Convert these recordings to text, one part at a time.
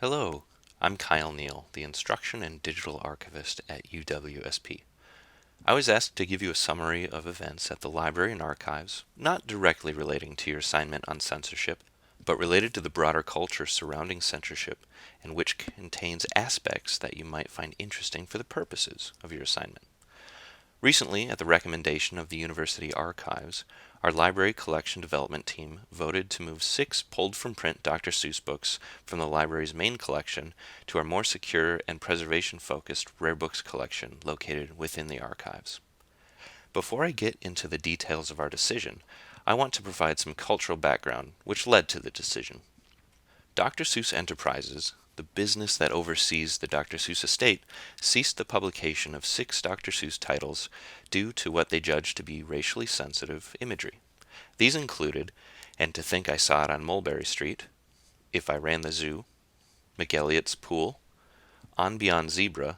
Hello, I'm Kyle Neal, the Instruction and Digital Archivist at UWSP. I was asked to give you a summary of events at the library and archives, not directly relating to your assignment on censorship, but related to the broader culture surrounding censorship and which contains aspects that you might find interesting for the purposes of your assignment. Recently, at the recommendation of the University Archives, our library collection development team voted to move 6 pulled-from-print Dr. Seuss books from the library's main collection to our more secure and preservation-focused rare books collection located within the archives. Before I get into the details of our decision, I want to provide some cultural background which led to the decision. Dr. Seuss Enterprises, the business that oversees the Dr. Seuss estate, ceased the publication of 6 Dr. Seuss titles due to what they judged to be racially sensitive imagery. These included And to Think I Saw It on Mulberry Street, If I Ran the Zoo, McElligot's Pool, On Beyond Zebra,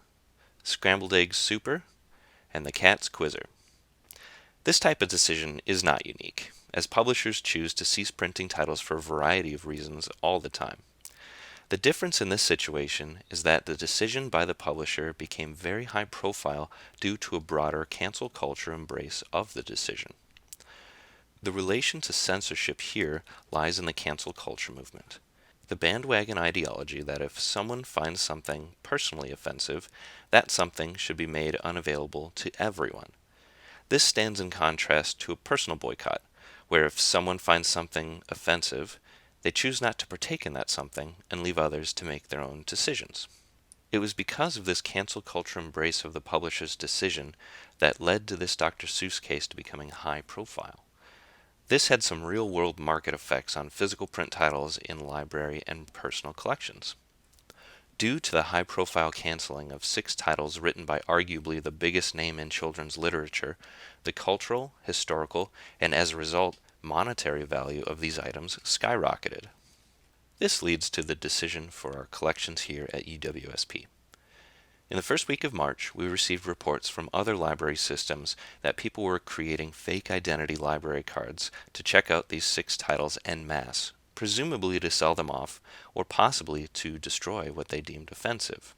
Scrambled Eggs Super, and The Cat's Quizzer. This type of decision is not unique, as publishers choose to cease printing titles for a variety of reasons all the time. The difference in this situation is that the decision by the publisher became very high profile due to a broader cancel culture embrace of the decision. The relation to censorship here lies in the cancel culture movement. The bandwagon ideology that if someone finds something personally offensive, that something should be made unavailable to everyone. This stands in contrast to a personal boycott, where if someone finds something offensive, they choose not to partake in that something and leave others to make their own decisions. It was because of this cancel culture embrace of the publisher's decision that led to this Dr. Seuss case to becoming high profile. This had some real-world market effects on physical print titles in library and personal collections. Due to the high-profile canceling of 6 titles written by arguably the biggest name in children's literature, the cultural, historical, and as a result, monetary value of these items skyrocketed. This leads to the decision for our collections here at UWSP. In the first week of March, we received reports from other library systems that people were creating fake identity library cards to check out these 6 titles en masse, presumably to sell them off, or possibly to destroy what they deemed offensive.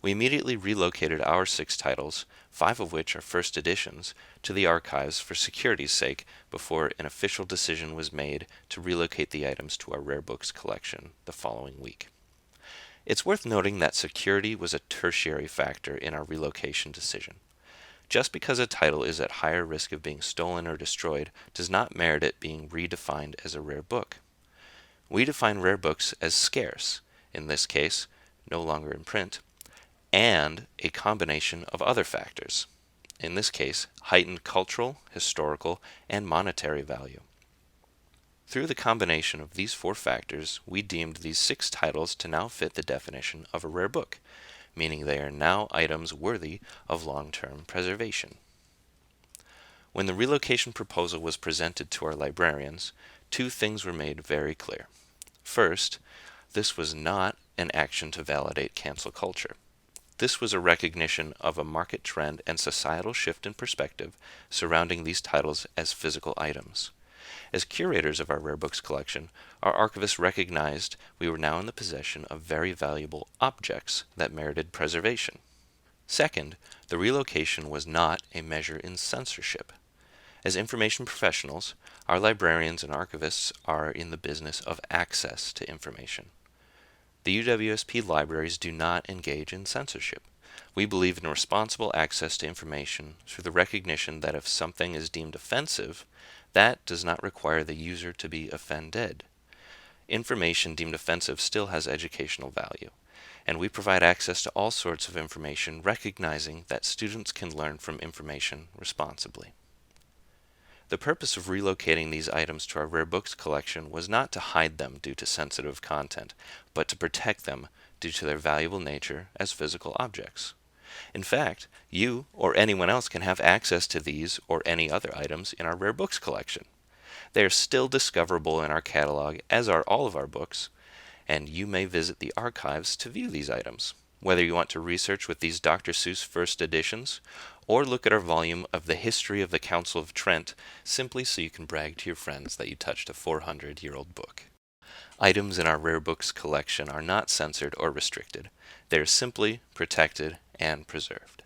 We immediately relocated our 6 titles, 5 of which are first editions, to the archives for security's sake before an official decision was made to relocate the items to our rare books collection the following week. It's worth noting that security was a tertiary factor in our relocation decision. Just because a title is at higher risk of being stolen or destroyed does not merit it being redefined as a rare book. We define rare books as scarce, in this case, no longer in print, and a combination of other factors, in this case, heightened cultural, historical, and monetary value. Through the combination of these 4 factors, we deemed these 6 titles to now fit the definition of a rare book, meaning they are now items worthy of long-term preservation. When the relocation proposal was presented to our librarians, 2 things were made very clear. First, this was not an action to validate cancel culture. This was a recognition of a market trend and societal shift in perspective surrounding these titles as physical items. As curators of our rare books collection, our archivists recognized we were now in the possession of very valuable objects that merited preservation. Second, the relocation was not a measure in censorship. As information professionals, our librarians and archivists are in the business of access to information. The UWSP libraries do not engage in censorship. We believe in responsible access to information through the recognition that if something is deemed offensive, that does not require the user to be offended. Information deemed offensive still has educational value, and we provide access to all sorts of information, recognizing that students can learn from information responsibly. The purpose of relocating these items to our rare books collection was not to hide them due to sensitive content, but to protect them due to their valuable nature as physical objects. In fact, you or anyone else can have access to these or any other items in our rare books collection. They are still discoverable in our catalog, as are all of our books, and you may visit the archives to view these items. Whether you want to research with these Dr. Seuss first editions, or look at our volume of the History of the Council of Trent, simply so you can brag to your friends that you touched a 400-year-old book. Items in our rare books collection are not censored or restricted. They are simply protected and preserved.